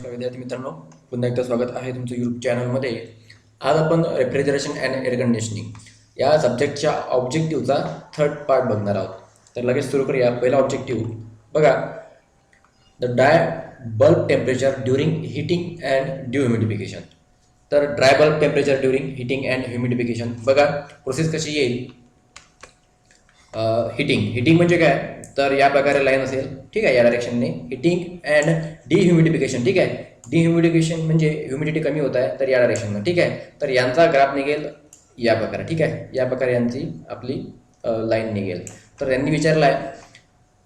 नमस्कार विद्यार्थी मित्रांनो, पुन्हा एकदा स्वागत आहे तुमचं यूट्यूब चॅनलमध्ये. आज आपण रेफ्रिजरेशन अँड एअर कंडिशनिंग या सब्जेक्टच्या ऑब्जेक्टिव्हचा थर्ड पार्ट बघणार आहोत. तर लगेच सुरू करूया. पहिला ऑब्जेक्टिव्ह बघा, the dry bulb temperature during heating and dehumidification. तर dry bulb temperature during heating and humidification बघा, प्रोसेस कशी येईल. हिटिंग म्हणजे काय, तर या प्रकारे लाईन असेल, ठीक आहे, या डायरेक्शनने हिटिंग अँड डिह्युमिडिफिकेशन. ठीक आहे, डिह्युमिडिफिकेशन म्हणजे ह्युमिडिटी कमी होत आहे, तर या डायरेक्शननं. ठीक आहे, तर यांचा ग्राफ निघेल या प्रकारे. ठीक आहे, या प्रकारे यांची आपली लाईन निघेल. तर यांनी विचारलं आहे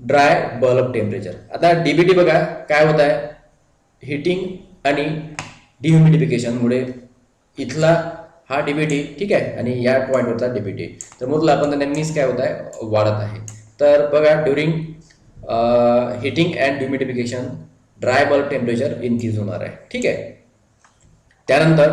ड्राय बल्ब टेम्परेचर. आता डीबीटी बघा काय होत आहे, हिटिंग आणि डिह्युमिडिफिकेशनमुळे इथला हा डीबीटी, ठीक आहे, आणि या पॉईंटवरचा डीबीटी, तर मोजला आपण, तर नेहमीच काय होत आहे, वाढत आहे. तर बघा, during heating and humidification dry bulb temperature increase होणार आहे. ठीक आहे, त्यानंतर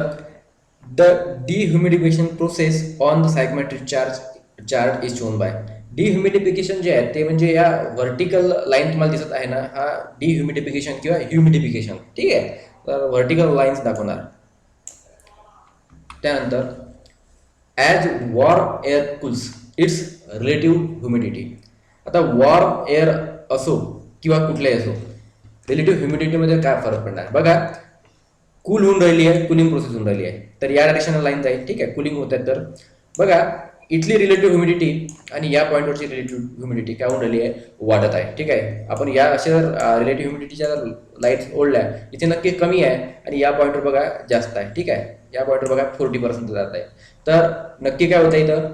the dehumidification process on the psychrometric chart is shown by. Dehumidification जे आहे ते म्हणजे या व्हर्टिकल लाईन तुम्हाला दिसत आहे ना, हा डिह्युमिडिफिकेशन किंवा ह्युमिडिफिकेशन. ठीक आहे, तर व्हर्टिकल लाईन्स दाखवणार. त्यानंतर as warm air cools its relative humidity. आता वॉर्म एअर असो किंवा कुठलाही असो, रिलेटिव्ह ह्युमिडिटीमध्ये काय फरक पडणार बघा. कूल होऊन राहिली आहे, कुलिंग प्रोसेस होऊन राहिली आहे, तर या डायरेक्शनला लाईन जाईल. ठीक आहे, कुलिंग होत आहे, तर बघा इथली रिलेटिव्ह ह्युमिडिटी आणि या पॉईंटवरची रिलेटिव्ह ह्युमिडिटी काय होऊन राहिली आहे, वाढत आहे. ठीक आहे, आपण या अशा रिलेटिव्ह ह्युमिडिटीच्या लाईट्स ओढल्या, इथे नक्की कमी आहे आणि या पॉईंटवर बघा जास्त आहे. ठीक आहे, या पॉईंटवर बघा 40% जात आहे. तर नक्की काय होतं इथं,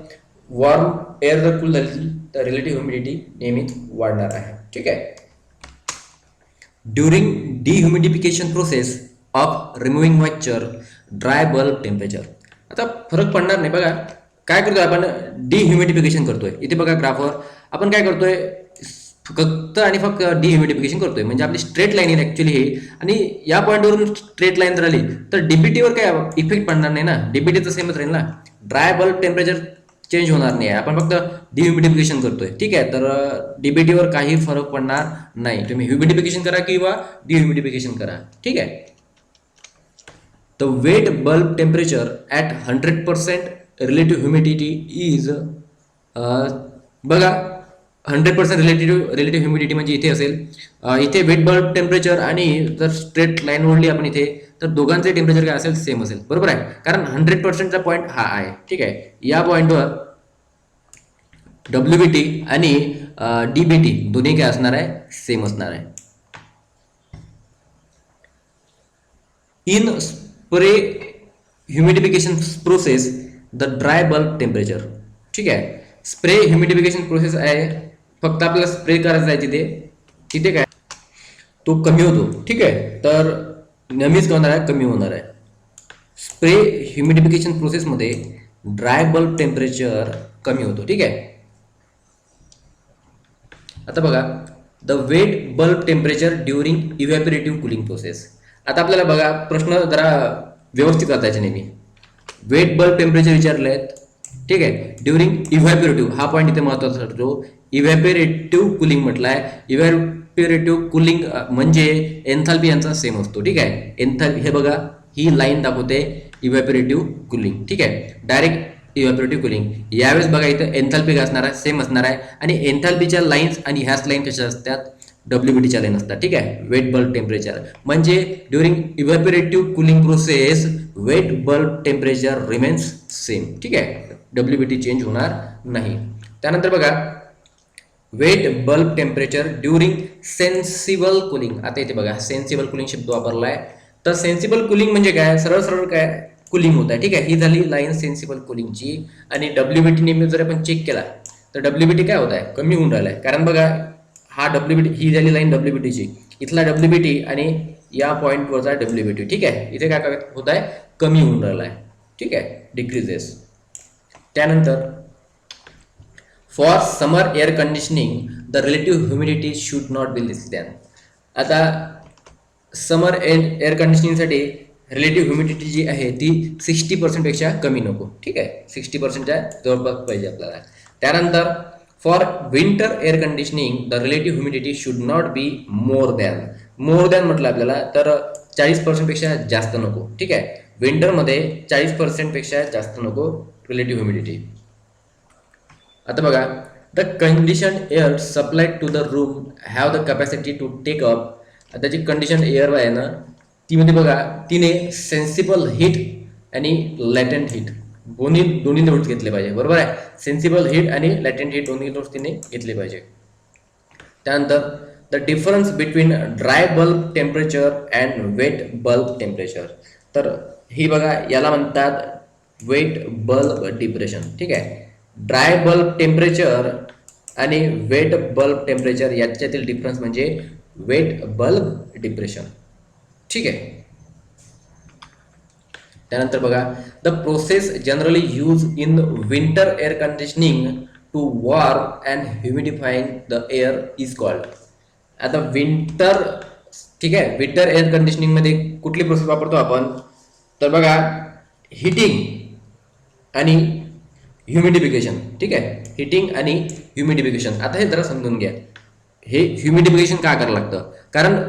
वॉर्म एअर जर कूल झाली तर रिलेटिव्ह ह्युमिडिटी नेहमीच वाढणार आहे. ठीक आहे. During dehumidification process of removing moisture dry bulb temperature. आता फरक पडणार नाही. बघा काय करतोय आपण, डिह्युमिडिफिकेशन करतोय. इथे बघा ग्राफवर आपण काय करतोय, फक्त आणि फक्त डिह्युमिडिफिकेशन करतोय, म्हणजे आपली स्ट्रेट लाईन आहे ऍक्च्युली हे, आणि या पॉईंटवरून स्ट्रेट लाईन जर आली तर डीबीटीवर काय इफेक्ट पडणार नाही ना, डीबीटी तर सेमच राहील ना. ड्राय बल्ब टेम्परेचर चेंज होणार नाही आहे, आपण फक्त डिह्युमिडिफिकेशन करतोय. ठीक आहे, तर डीबीटीवर काही फरक पडणार नाही. तुम्ही ह्युमिडिफिकेशन करा किंवा डिह्युमिडिफिकेशन करा. ठीक आहे. The wet bulb temperature at 100% relative humidity is, बघा 100% रिलेटिव्ह ह्युमिडिटी म्हणजे इथे असेल, इथे वेट बल्ब टेम्परेचर आणि जर स्ट्रेट लाईन ओढली आपण इथे, तर दोघांचे टेम्परेचर काय असेल, सेम असेल. बरोबर आहे, कारण 100%चा पॉईंट हा आहे. ठीक आहे, या पॉईंटवर डब्ल्यूबीटी आणि डीबीटी दोन्ही काय असणार आहे, सेम असणार आहे. In spray humidification process the dry bulb temperature. ठीक आहे, स्प्रे ह्युमिडिफिकेशन प्रोसेस आहे, फक्त आपल्याला स्प्रे करायचा आहे तिथे काय तो कमी होतो. ठीक आहे, तर नेहमीच काय होणार आहे, कमी होणार आहे. स्प्रे ह्युमिडिफिकेशन प्रोसेसमध्ये ड्राय बल्ब टेम्परेचर कमी होतो. ठीक आहे. आता बघा, the wet bulb temperature during evaporative cooling process. आता आपल्याला बघा प्रश्न जरा व्यवस्थित वाचायचे नेहमी. वेट बल्ब टेम्परेचर विचारले आहेत. ठीक आहे, ड्युरिंग इव्हॅपोरेटिव्ह हा पॉईंट इथे महत्वाचा ठरतो. इव्हॅपोरेटिव्ह कुलिंग म्हटलाय. इव्हॅपोरेटिव्ह कुलिंग म्हणजे एन्थाल्पी यांचा सेम असतो. ठीक आहे, एन्थाल्पी हे बघा ही लाईन दाखवते इव्हॅपोरेटिव्ह कुलिंग. ठीक आहे, डायरेक्ट इव्हॅपोरेटिव्ह कुलिंग. यावेळेस बघा इथं एन्थाल्पी असणार आहे, सेम असणार आहे, आणि एन्थाल्पीच्या लाईन्स आणि ह्याच लाईन कशा असतात, डब्ल्यूबीटीच्या लाईन असतात. ठीक आहे, वेट बल्ब टेम्परेचर म्हणजे during evaporative cooling process wet bulb temperature remains same. ठीक आहे, डब्ल्यूबीटी चेंज होणार नाही. त्यानंतर बघा, wet bulb temperature during sensible cooling. आता इथे बघा सेन्सिबल कुलिंग शब्द वापरलाय. तर सेन्सिबल कुलिंग म्हणजे काय, सरळ सरळ काय कुलिंग होत आहे. ठीक आहे, ही झाली लाईन सेन्सिबल कुलिंगची. आणि डब्ल्यूबीटी नेहमी जर आपण चेक केला तर डब्ल्यूबीटी काय होत आहे, कमी होऊन राहिला आहे. कारण बघा हा डब्ल्यूबीटी, ही झाली लाईन डब्ल्यूबीटीची, इथला डब्ल्यूबीटी आणि या पॉईंटवरचा डब्ल्यूबीटी. ठीक आहे, इथे काय होत आहे, कमी होऊन राहिला आहे. ठीक आहे, डिक्रीजेस. त्यानंतर for summer air conditioning the relative humidity should not be less than. आता समर एअर कंडिशनिंगसाठी रिलेटिव्ह ह्युमिडिटी जी आहे ती 60% पेक्षा कमी नको. ठीक आहे, 60%च्या जवळपास पाहिजे आपल्याला. त्यानंतर for winter air conditioning the relative humidity should not be more than. More than म्हटलं आपल्याला तर 40% पेक्षा जास्त नको. ठीक आहे, विंटरमध्ये 40% पेक्षा जास्त नको रिलेटिव्ह ह्युमिडिटी. आता बघा, the condition air supplied to the room have the capacity to take up. आता जी कंडिशन एअर आहे ना, ती मध्ये बघा, तिने सेन्सिबल हीट आणि लॅटेंट हीट दोन्ही नोट्स घेतले पाहिजे. बरोबर आहे, सेन्सिबल हीट आणि लॅटेंट हीट दोन्ही नोट्स तिने घेतले पाहिजे. त्यानंतर the difference between dry bulb temperature and weight bulb temperature. तर ही बघा, याला म्हणतात वेट बल्ब डिप्रेशन. ठीक आहे, ड्राय बल्ब टेम्परेचर आणि वेट बल्ब टेम्परेचर याच्यातील डिफरन्स म्हणजे वेट बल्ब डिप्रेशन. ठीक आहे. त्यानंतर बघा, the process generally use in winter air conditioning to warm and humidifying the air is called. आता विंटर, ठीक आहे, विंटर एअर कंडिशनिंग मध्ये कुठली प्रोसेस वापरतो आपण, तर बघा, हिटिंग आणि ह्युमिडिफिकेशन. ठीक आहे, हिटिंग आणि ह्युमिडिफिकेशन. आता हे जरा समजून घ्या, हे ह्युमिडिफिकेशन का करावं लागतं, कारण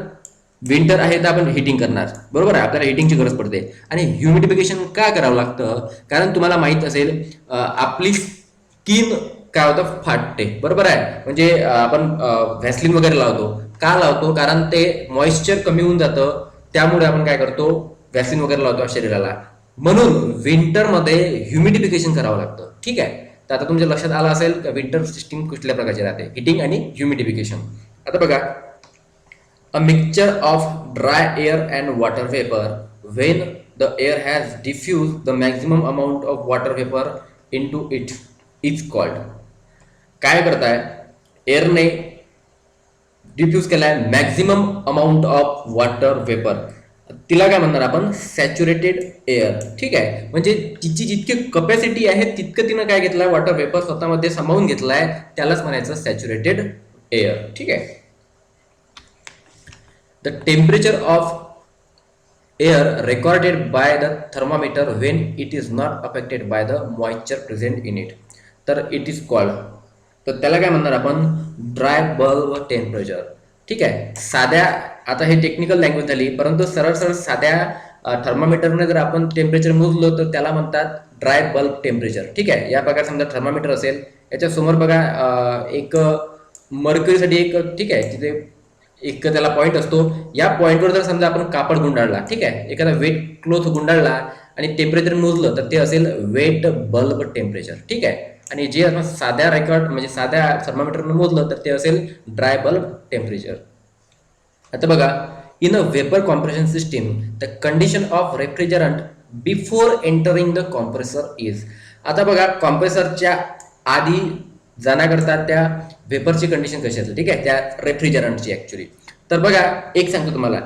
विंटर आहे तर आपण हिटिंग करणार. बरोबर आहे, आपल्याला हिटिंगची गरज पडते. आणि ह्युमिडिफिकेशन का करावं लागतं, कारण तुम्हाला माहित असेल आपली स्किन काय होतं, फाटते. बरोबर आहे, म्हणजे आपण व्हॅसलिन वगैरे लावतो. का लावतो, कारण ते मॉइश्चर कमी होऊन जातं, त्यामुळे आपण काय करतो, व्हॅसलिन वगैरे लावतो शरीराला. म्हणून विंटरमध्ये ह्युमिडिफिकेशन करावं लागतं. ठीक आहे, तर आता तुमच्या लक्षात आलं असेल का विंटर सिस्टीम कुठल्या प्रकारची राहते, हिटिंग आणि ह्युमिडिफिकेशन. आता बघा, a mixture of dry air and water vapour when the air has diffuse the maximum amount of water vapour into it is called. काय करताय, एअरने डिफ्यूज केलाय maximum amount of water vapour, तिला काय म्हणणार आपण, सॅच्युरेटेड एअर. ठीक आहे, म्हणजे तिची जितकी कपॅसिटी आहे तितकं तिनं काय घेतलाय, वॉटर वेपर स्वतःमध्ये सामावून घेतलाय, त्यालाच म्हणायचं सॅच्युरेटेड एअर. ठीक आहे. The temperature of air recorded by the thermometer when it is not affected by the moisture present in it, तर इट इज कॉल्ड, तर त्याला काय म्हणणार आपण, ड्राय बल्ब टेम्परेचर. ठीक आहे, साध्या, आता हे टेक्निकल लँग्वेज झाली, परंतु सरळ सरळ साध्या थर्मामीटरने जर आपण टेम्परेचर मोजलं तर त्याला म्हणतात ड्राय बल्ब टेम्परेचर. ठीक आहे, या प्रकारे समजा थर्मामीटर असेल, याच्या समोर बघा एक मर्क्युरीसाठी एक, ठीक आहे, तिथे एक त्याला पॉईंट असतो. या पॉईंटवर जर समजा आपण कापड गुंडाळला, ठीक आहे, एखादा वेट क्लोथ गुंडाळला आणि टेम्परेचर मोजलं तर ते असेल वेट बल्ब टेम्परेचर. ठीक आहे, आणि जे आपण साध्या रेकॉर्ड म्हणजे साध्या थर्मामीटरनं मोजलं तर ते असेल ड्राय बल्ब टेम्परेचर. आता बघा, in a vapour compression system the condition of refrigerant before entering the compressor is. आता बघा, कॉम्प्रेसरच्या आधी जाण्याकरता त्या वेपरची कंडिशन कशी असते, ठीक आहे, त्या रेफ्रिजरंटची ऍक्च्युली. तर बघा, एक सांगतो तुम्हाला,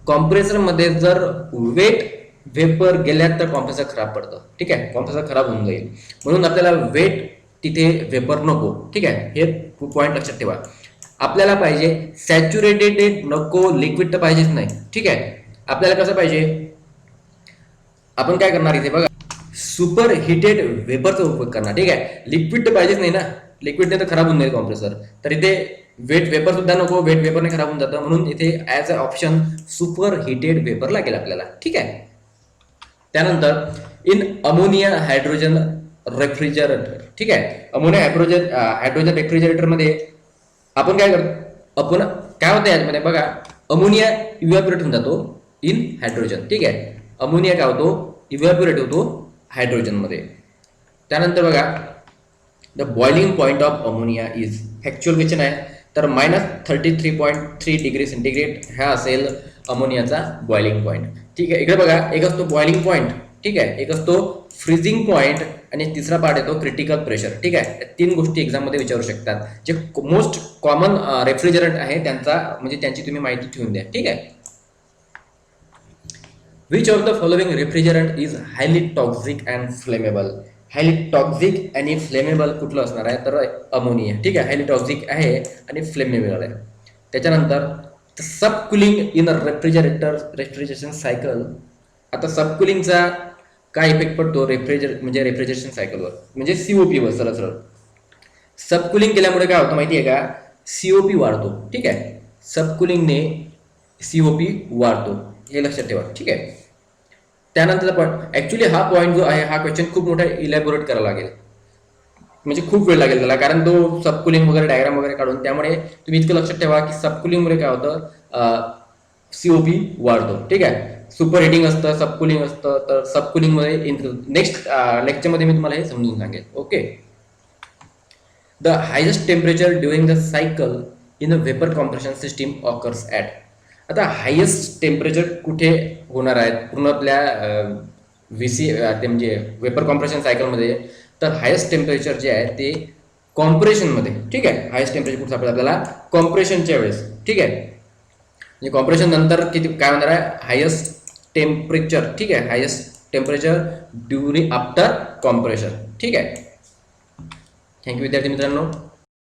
कॉम्प्रेसरमध्ये जर वेट वेपर गेल्यात तर कॉम्प्रेसर खराब पडतं. ठीक आहे, कॉम्प्रेसर खराब होऊन जाईल, म्हणून आपल्याला वेट तिथे वेपर नको. ठीक आहे, हे पॉईंट लक्षात ठेवा. आपल्याला पाहिजे सॅच्युरेटेड नको, लिक्विड तर पाहिजेच नाही. ठीक आहे, आपल्याला कसं पाहिजे, आपण काय करणार इथे बघा, सुपर हिटेड वेपरचा उपयोग करणार. ठीक आहे, लिक्विड तर पाहिजेच नाही ना, लिक्विडने तर खराब होऊन जाईल कॉम्प्रेसर, तर इथे वेट वेपर सुद्धा नको, वेट वेपरने खराब होऊन जातं, म्हणून इथे as a option super heated vapour लागेल आपल्याला. ठीक आहे. त्यानंतर इन अमोनिया हायड्रोजन रेफ्रिजरेटर. ठीक आहे, अमोनिया हायड्रोजन रेफ्रिजरेटर मध्ये आपण काय करतो, आपण काय होतं यामध्ये बघा, अमोनिया इव्हॅपोरेट होऊन जातो इन हायड्रोजन. ठीक आहे, अमोनिया काय होतो, इव्हॅपोरेट होतो हायड्रोजन मध्ये. त्यानंतर बघा, the boiling point of ammonia is, actual question आहे, तर -33.3 डिग्री सेंटीग्रेड हा असेल अमोनियाचा बॉइलिंग पॉईंट. ठीक आहे, इकडे बघा, एक असतो बॉइलिंग पॉईंट, ठीक आहे, एक असतो फ्रीजिंग पॉईंट आणि तिसरा पार्ट येतो क्रिटिकल प्रेशर. ठीक आहे, तीन गोष्टी एक्झाम मध्ये विचारू शकतात. जे मोस्ट कॉमन रेफ्रिजरंट आहे त्यांचा म्हणजे त्यांची तुम्ही माहिती ठेवून द्या. ठीक आहे. Which of the following refrigerant is highly toxic and flammable. Highly toxic आणि फ्लेमेबल कुठलं असणार आहे, तर अमोनिया. ठीक आहे, हायली टॉक्सिक आहे आणि फ्लेमेबल आहे. त्याच्यानंतर सबकुलिंग इन अ रेफ्रिजरेशन सायकल. आता सबकुलिंगचा काय इफेक्ट पडतो म्हणजे रेफ्रिजरेशन सायकलवर, म्हणजे सीओपी वर. सरळ सरळ सबकुलिंग केल्यामुळे काय होतं माहिती आहे का, सीओपी वाढतो. ठीक आहे, सबकुलिंगने सीओपी वाढतो. हे लक्षात ठेवा, ठीक आहे. त्यानंतरचा पॉईंट, ॲक्च्युली हा पॉईंट जो आहे हा क्वेश्चन खूप मोठा इलॅबोरेट करावा लागेल, म्हणजे खूप वेळ लागेल त्याला, कारण तो सबकुलिंग वगैरे डायग्राम वगैरे काढून. त्यामुळे तुम्ही इतकं लक्षात ठेवा की सबकुलिंगमुळे काय होतं, सीओपी वाढतो, ठीक आहे. सुपर हिटिंग असतं, सबकुलिंग असतं, तर सबकुलिंगमध्ये नेक्स्ट लेक्चरमध्ये मी तुम्हाला हे समजून सांगेन. Okay. The highest temperature during the cycle in a vapour compression system occurs at. आता हायेस्ट टेम्परेचर कुठे होणार आहे पूर्ण आपल्या व्ही ते म्हणजे वेपर कॉम्प्रेशन सायकलमध्ये. तर हायेस्ट टेम्परेचर जे आहे ते कॉम्प्रेशनमध्ये, ठीक आहे. हायेस्ट टेम्परेचर कुठं सापडेल आपल्याला, कॉम्प्रेशनच्या वेळेस, ठीक आहे. म्हणजे कॉम्प्रेशन नंतर किती काय होणार आहे, हायेस्ट टेम्परेचर, ठीक आहे. Highest temperature during after compression, ठीक आहे. थँक्यू विद्यार्थी मित्रांनो.